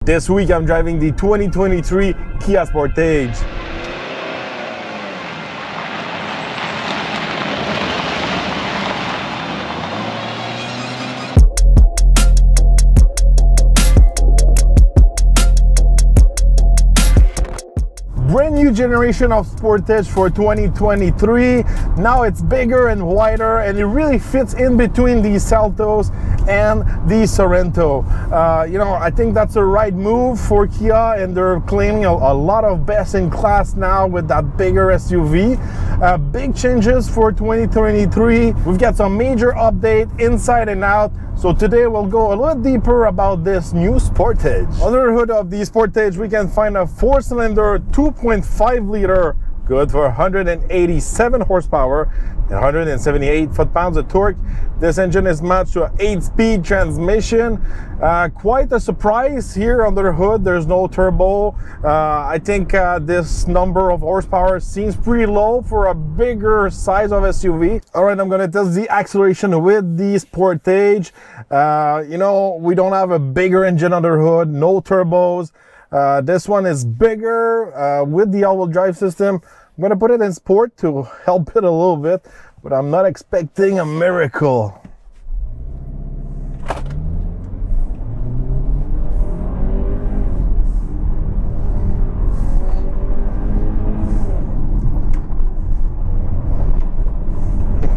This week I'm driving the 2023 Kia Sportage. Brand new generation of Sportage for 2023. Now it's bigger and wider, and it really fits in between the Seltos and the Sorento. I think that's the right move for Kia, and they're claiming a lot of best in class now with that bigger SUV. Big changes for 2023. We've got some major update inside and out. So today we'll go a little deeper about this new Sportage. Under the hood of the Sportage, we can find a 4-cylinder 2.5 liter, good for 187 horsepower and 178 foot-pounds of torque. This engine is matched to an 8-speed transmission. Quite a surprise here under the hood. There's no turbo. I think this number of horsepower seems pretty low for a bigger size of SUV. All right, I'm gonna test the acceleration with the Sportage. We don't have a bigger engine under the hood, no turbos. This one is bigger with the all-wheel drive system. I'm gonna put it in sport to help it a little bit, but I'm not expecting a miracle.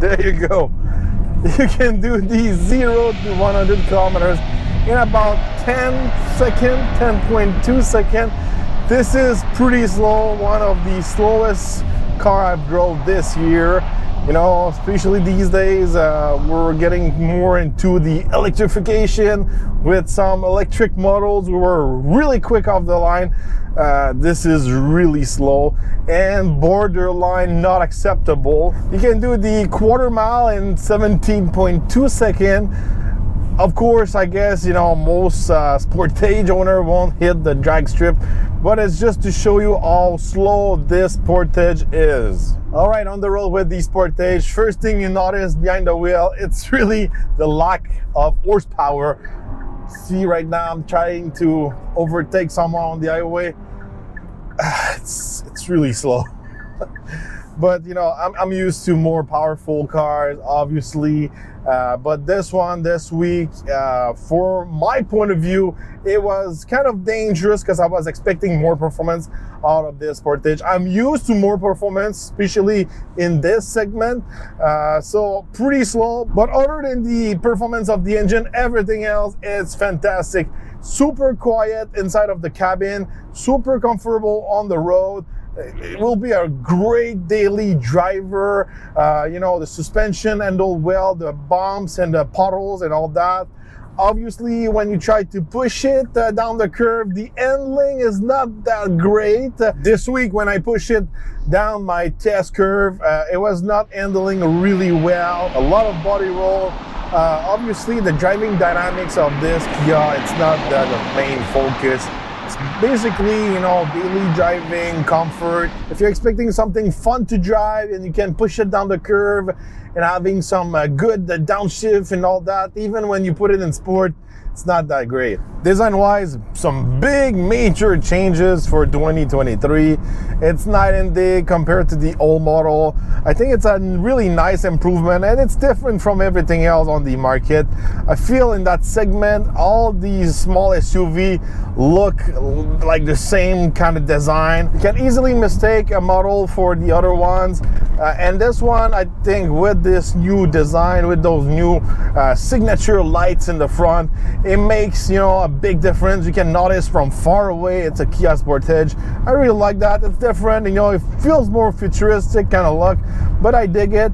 There you go. You can do the 0 to 100 kilometers in about 10 seconds, 10.2 seconds. This is pretty slow, one of the slowest car I've drove this year. Especially these days, we're getting more into the electrification with some electric models. We were really quick off the line. This is really slow and borderline not acceptable. You can do the quarter mile in 17.2 seconds. Of course, I guess, most Sportage owner won't hit the drag strip, but it's just to show you how slow this Sportage is. All right, on the road with the Sportage, first thing you notice behind the wheel, it's really the lack of horsepower. See, right now I'm trying to overtake someone on the highway. It's really slow. But I'm used to more powerful cars, obviously. But this week, for my point of view, it was kind of dangerous because I was expecting more performance out of this Sportage. I'm used to more performance, especially in this segment. So pretty slow, but other than the performance of the engine, everything else is fantastic. Super quiet inside of the cabin, super comfortable on the road. It will be a great daily driver. The suspension handled well, the bumps and the puddles and all that. Obviously, when you try to push it down the curve, the handling is not that great. This week, when I push it down my test curve, it was not handling really well. A lot of body roll. Obviously, the driving dynamics of this Kia, it's not the main focus. It's basically, daily driving comfort. If you're expecting something fun to drive and you can push it down the curve and having some good downshift and all that, even when you put it in sport, it's not that great. Design-wise, some big major changes for 2023. It's night and day compared to the old model. I think it's a really nice improvement, and it's different from everything else on the market. I feel in that segment, all these small SUV look like the same kind of design. You can easily mistake a model for the other ones. And this one, I think with this new design, with those new signature lights in the front, it makes, a big difference. You can notice from far away, it's a Kia Sportage. I really like that. It's different, it feels more futuristic kind of look, but I dig it.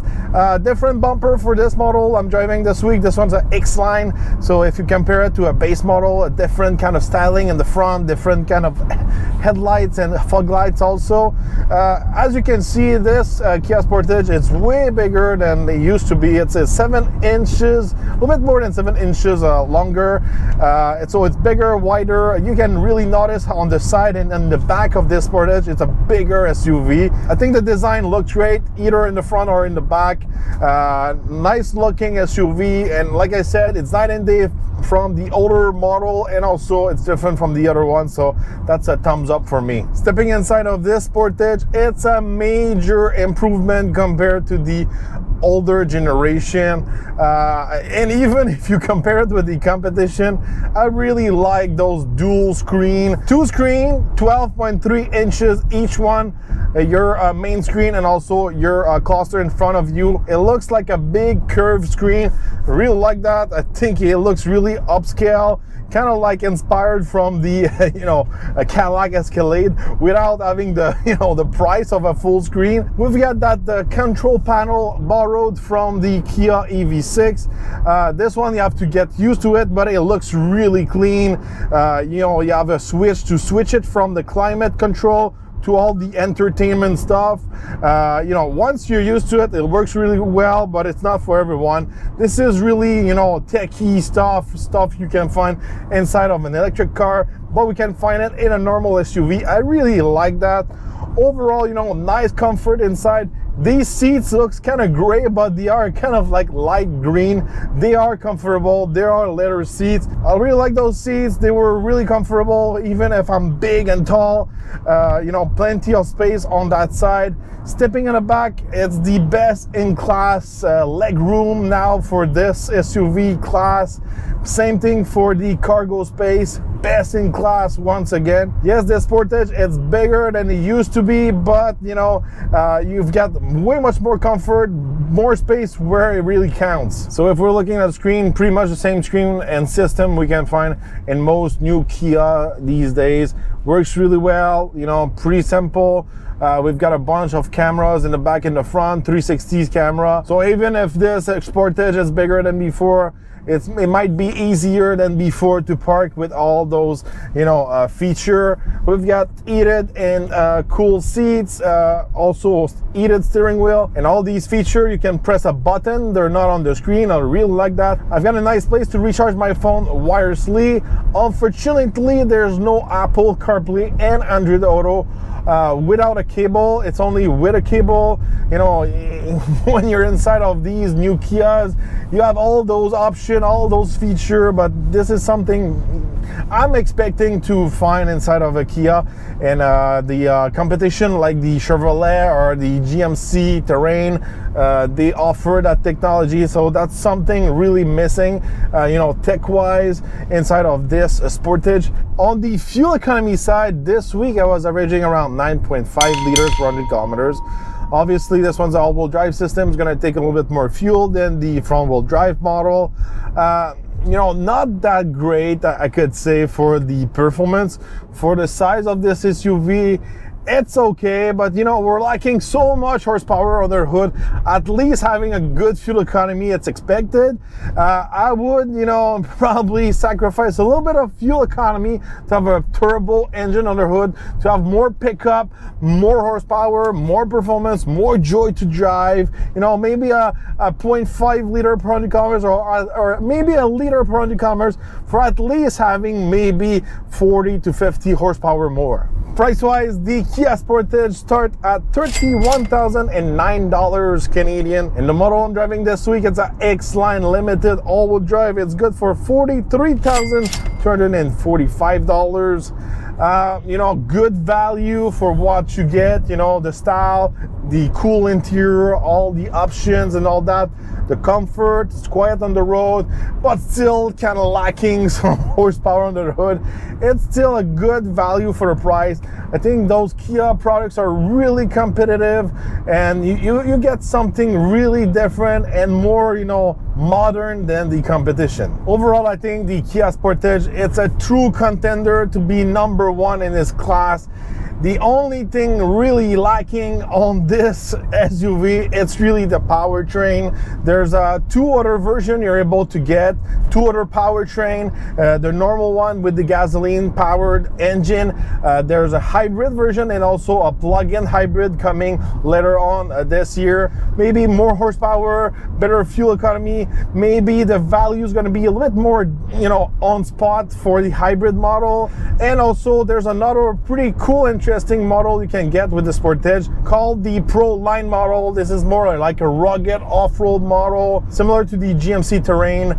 Different bumper for this model I'm driving this week. This one's an X-Line. So if you compare it to a base model, a different kind of styling in the front, different kind of headlights and fog lights also. As you can see, this Kia Sportage, it's way bigger than they used to be. It's a 7 inches, a little bit more than 7 inches longer. So it's bigger, wider. You can really notice on the side and in the back of this Sportage, it's a bigger SUV. I think the design looks great, either in the front or in the back. Nice looking SUV, and like I said, it's night and day from the older model, and also it's different from the other one, so that's a thumbs up for me. Stepping inside of this Sportage, it's a major improvement compared to the older generation, and even if you compare it with the competition, I really like those dual screen, 12.3 inches each one, your main screen and also your cluster in front of you. It looks like a big curved screen. I really like that. I think it looks really upscale, kind of like inspired from the a Cadillac Escalade without having the the price of a full screen. We've got that control panel borrowed from the Kia EV6. This one you have to get used to it, but it looks really clean. You have a switch to switch it from the climate control to all the entertainment stuff. Once you're used to it, it works really well, but it's not for everyone. This is really, techie stuff you can find inside of an electric car, but we can find it in a normal SUV. I really like that. Overall, nice comfort inside. These seats looks kind of gray, but they are kind of like light green. They are comfortable. They are leather seats. I really like those seats. They were really comfortable, even if I'm big and tall. Plenty of space on that side. Stepping in the back, it's the best in class leg room now for this SUV class. Same thing for the cargo space, best in class once again. Yes, this Sportage, it's bigger than it used to be, but you've got way much more comfort, more space where it really counts. So if we're looking at the screen, pretty much the same screen and system we can find in most new Kia these days. Works really well, pretty simple. We've got a bunch of cameras in the back and the front, 360 camera. So even if this Sportage is bigger than before, it might be easier than before to park with all those feature. We've got heated and cool seats, also heated steering wheel, and all these features you can press a button. They're not on the screen. I really like that. I've got a nice place to recharge my phone wirelessly. Unfortunately, there's no Apple CarPlay and Android Auto without a cable. It's only with a cable. When you're inside of these new Kias, you have all those options, all those features, but this is something I'm expecting to find inside of a Kia. And the competition like the Chevrolet or the GMC Terrain, they offer that technology, so that's something really missing tech-wise inside of this Sportage. On the fuel economy side, this week I was averaging around 9.5 liters per 100 kilometers. Obviously, this one's an all-wheel drive system. It's going to take a little bit more fuel than the front-wheel drive model. Not that great, I could say, for the performance. For the size of this SUV, it's okay, but we're lacking so much horsepower on their hood. At least having a good fuel economy, it's expected. I would probably sacrifice a little bit of fuel economy to have a turbo engine on their hood, to have more pickup, more horsepower, more performance, more joy to drive. Maybe a 0.5 liter per 100 kilometers, or maybe a liter per 100 kilometers, for at least having maybe 40 to 50 horsepower more. Price-wise, the Kia Sportage start at $31,009 Canadian. And the model I'm driving this week, it's an X-Line Limited all-wheel drive. It's good for $43,245. Good value for what you get. The style, the cool interior, all the options and all that. The comfort, it's quiet on the road, but still kind of lacking some horsepower under the hood. It's still a good value for the price. I think those Kia products are really competitive, and you get something really different and more, modern than the competition. Overall, I think the Kia Sportage, it's a true contender to be #1 in its class. The only thing really lacking on this SUV, it's really the powertrain. There's a 2 other version you're able to get, 2 other powertrain, the normal one with the gasoline powered engine. There's a hybrid version and also a plug-in hybrid coming later on this year. Maybe more horsepower, better fuel economy. Maybe the value is going to be a little bit more, you know, on spot for the hybrid model. And also there's another pretty cool, interesting model you can get with the Sportage called the Pro Line model. This is more like a rugged off-road model, similar to the GMC Terrain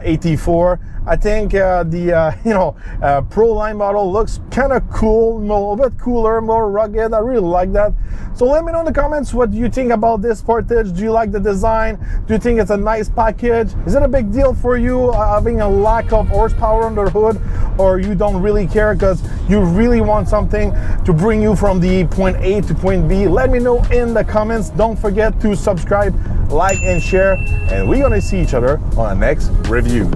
84. I think the Pro Line model looks kind of cool, a little bit cooler, more rugged. I really like that. So let me know in the comments, what do you think about this Sportage? Do you like the design? Do you think it's a nice package? Is it a big deal for you having a lack of horsepower under the hood, or you don't really care because you really want something to bring you from the point A to point B? Let me know in the comments. Don't forget to subscribe, like, and share, and we're gonna see each other on the next review.